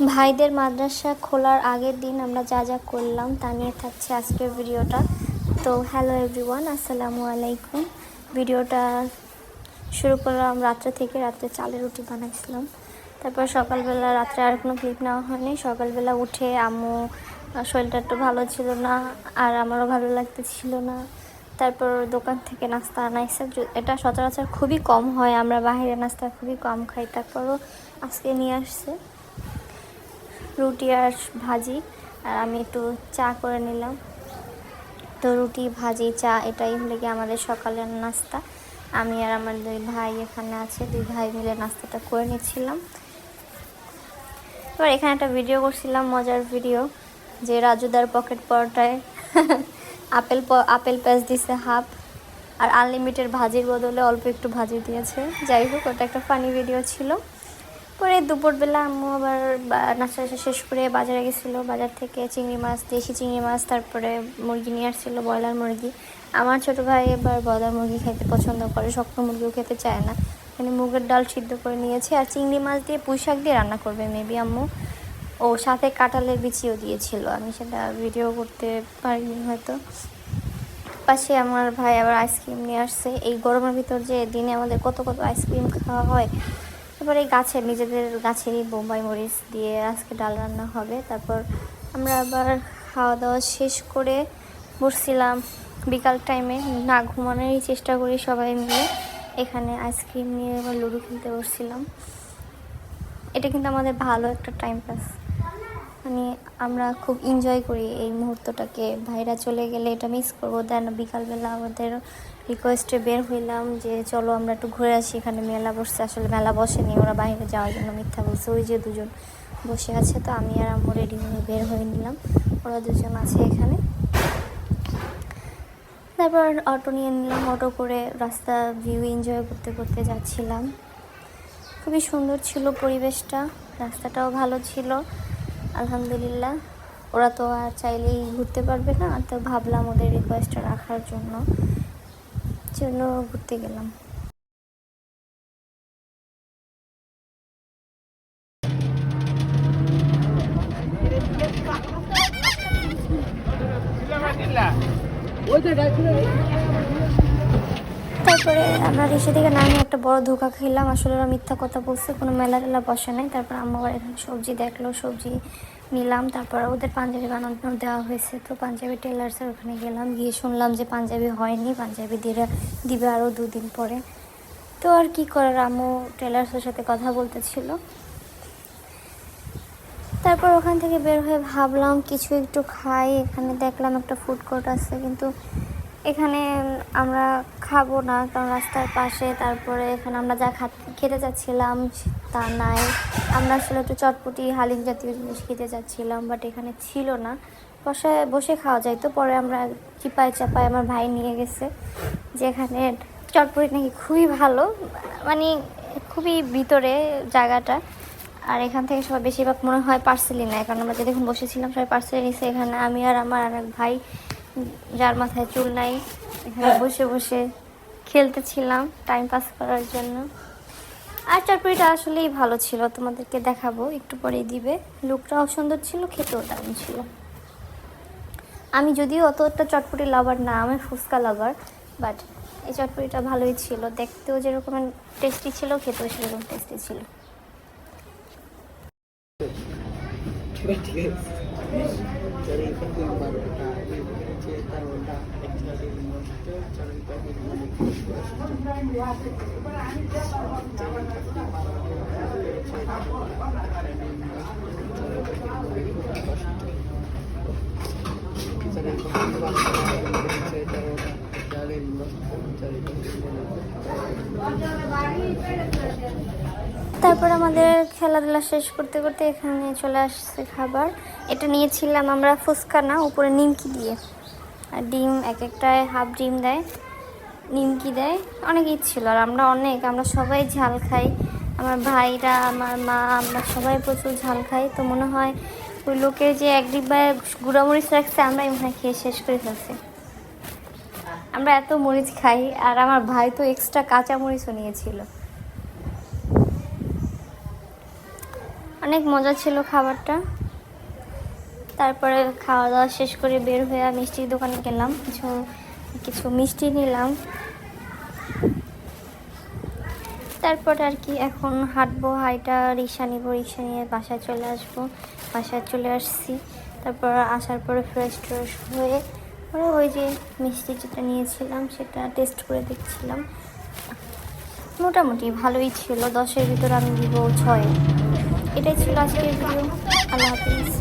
ভাইদের মাদ্রাসা খোলার আগের দিন আমরা যা যা করলাম তা নিয়ে থাকছে আজকের ভিডিওটা। তো হ্যালো এভরিওয়ান, আসসালামু আলাইকুম। ভিডিওটা শুরু করলাম রাত্রে থেকে। রাত্রে চালের রুটি বানাইছিলাম। তারপর সকালবেলা, রাত্রে আর কোনো ক্লিপ নেওয়া হয়নি। সকালবেলা উঠে আম্মু শরীরটা একটু ভালো ছিল না, আর আমারও ভালো লাগতেছিল না। তারপর দোকান থেকে নাস্তা আনাইছে। এটা সচরাচর খুবই কম হয়, আমরা বাইরে নাস্তা খুবই কম খাই। তারপরও আজকে নিয়ে আসছে রুটি আর ভাজি, আর আমি একটু চা করে নিলাম। তো রুটি, ভাজি, চা এটাই হলে কি আমাদের সকালের নাস্তা। আমি আর আমার দুই ভাই এখানে আছে, দুই ভাই মিলে নাস্তাটা করে নিচ্ছিলাম। এবার এখানে একটা ভিডিও করছিলাম, মজার ভিডিও, যে রাজুদার পকেট পরোটায় আপেল প্যাচ দিছে হাফ, আর আনলিমিটেড ভাজির বদলে অল্প একটু ভাজি দিয়েছে। যাই হোক, ওটা একটা ফানি ভিডিও ছিল। পরে দুপুরবেলা আম্মু আবার নাস্তা শেষ করে বাজারে গেছিলো। বাজার থেকে চিংড়ি মাছ, দেশি চিংড়ি মাছ, তারপরে মুরগি নিয়ে আসছিলো, ব্রয়লার মুরগি। আমার ছোটো ভাই এবার ব্রয়লার মুরগি খেতে পছন্দ করে, শক্ত মুরগিও খেতে চায় না। মানে মুগের ডাল সিদ্ধ করে নিয়েছে, আর চিংড়ি মাছ দিয়ে পুঁই শাক দিয়ে রান্না করবে মেবি আম্মু। ও সাথে কাঁঠালের বিচিও দিয়েছিল, আমি সেটা ভিডিও করতে পারিনি হয়তো। পাশে আমার ভাই আবার আইসক্রিম নিয়ে আসছে। এই গরমের ভিতর যে দিনে আমাদের কত কত আইসক্রিম খাওয়া হয়। তারপর এই গাছের, নিজেদের গাছেরই বোম্বাই মরিচ দিয়ে আজকে ডাল রান্না হবে। তারপর আমরা আবার খাওয়া দাওয়া শেষ করে বসছিলাম বিকাল টাইমে, না ঘুমানোরই চেষ্টা করি সবাই মিলে। এখানে আইসক্রিম নিয়ে আবার লুডো খেলতে বসছিলাম। এটা কিন্তু আমাদের ভালো একটা টাইম পাস, মানে আমরা খুব এনজয় করি এই মুহূর্তটাকে। ভাইরা চলে গেলে এটা মিস করবো। দেন বিকালবেলা আমাদের রিকোয়েস্টে বের হইলাম যে চলো আমরা একটু ঘুরে আসি, এখানে মেলা বসছে। আসলে মেলা বসেনি, ওরা বাইরে যাওয়ার জন্য মিথ্যা বলছে। ওই যে দুজন বসে আছে, তো আমি আর আম্মু রেডি হয়ে বের হয়ে নিলাম, ওরা দুজন আছে এখানে। তারপর অটো নিয়ে নিলাম, অটো করে রাস্তা ভিউ এনজয় করতে করতে যাচ্ছিলাম। খুবই সুন্দর ছিল পরিবেশটা, রাস্তাটাও ভালো ছিল আলহামদুলিল্লাহ। ওরা তো আর চাইলেই ঘুরতে পারবে না, তো ভাবলাম ওদের রিকোয়েস্টটা রাখার জন্য ঘুরতে গেলাম। তারপরে আমরা রিক্সা থেকে নামিয়ে একটা বড় ধোকা খেলাম। আসলে ওরা মিথ্যা কথা বলছে, কোনো মেলা টেলা বসে নাই। তারপর আম্মা আবার এখানে সবজি দেখলো, সবজি নিলাম। তারপর ওদের পাঞ্জাবি বানানো দেওয়া হয়েছে, তো পাঞ্জাবি টেলার্সের ওখানে গেলাম। গিয়ে শুনলাম যে পাঞ্জাবি হয়নি, পাঞ্জাবি দিবে আরও 2 দিন পরে। তো আর কি করার, আম্মু টেলার্সের সাথে কথা বলতেছিল। তারপর ওখান থেকে বের হয়ে ভাবলাম কিছু একটু খাই। এখানে দেখলাম একটা ফুড কোর্ট আছে, কিন্তু এখানে আমরা খাবো না, কারণ রাস্তার পাশে। তারপরে এখানে আমরা যা খেতে যাচ্ছিলাম তা নাই। আমরা আসলে একটু চটপটি হালিম জাতীয় জিনিস খেতে যাচ্ছিলাম, বাট এখানে ছিল না। বসে খাওয়া যায়, তো পরে আমরা চিপায় চাপায় আমার ভাই নিয়ে গেছে, যেখানে চটপটি নাকি খুবই ভালো, মানে খুবই ভিতরে জায়গাটা। আর এখান থেকে সবাই বেশিরভাগ মনে হয় পার্সেলই নেয়, কারণ আমরা যখন বসেছিলাম সবাই পার্সেল নিছে। এখানে আমি আর আমার আর এক ভাই, যার মাথায় চুল নাই, এখানে বসে বসে খেলতেছিলাম টাইম পাস করার জন্য। আর চটপটিটা আসলেই ভালো ছিল, তোমাদেরকে দেখাবো একটু পরেই দিবে। লুকটাও সুন্দর ছিল, খেতেও দারুণ ছিল। আমি যদিও অতটা চটপটি লাভার না, আমি ফুচকা লাভার, বাট এই চটপটিটা ভালোই ছিল। দেখতেও যেরকম টেস্টি ছিল, খেতেও সেরকম টেস্টি ছিল। তারপর আমাদের খেলাধুলা শেষ করতে করতে এখানে চলে আসছে খাবার। এটা নিয়েছিলাম আমরা ফুচকা না, উপরে নিমকি দিয়ে, আর ডিম এক একটায় হাফ ডিম দেয়, নিমকি দেয়। অনেক ছিল, আর আমরা সবাই ঝাল খাই। আমার ভাইরা, আমার মা, আমরা সবাই প্রচুর ঝাল খাই। তো মনে হয় ওই লোকের যে এক ডিব্বায় গুঁড়ামরিচ রাখছে, আমরা এখানে খেয়ে শেষ করে ফেলছি। আমরা এত মরিচ খাই, আর আমার ভাই তো এক্সট্রা কাঁচা মরিচও নিয়েছিল। অনেক মজা ছিল খাবারটা। তারপরে খাওয়া দাওয়া শেষ করে বের হয়ে মিষ্টির দোকানে গেলাম, কিছু কিছু মিষ্টি নিলাম। তারপরে আর কি এখন হাঁটবো, রিক্সা নিব, রিক্সা নিয়ে বাসায় চলে আসবো। বাসায় চলে আসছি, তারপর আসার পরে ফ্রেশ ট্রেশ হয়ে পরে ওই যে মিষ্টি যেটা নিয়েছিলাম সেটা টেস্ট করে দেখছিলাম। মোটামুটি ভালোই ছিল, 10-এর ভিতরে আমি দিব 6। এটাই ছিল আজকের ভিডিও। আল্লাহ হাফিজ।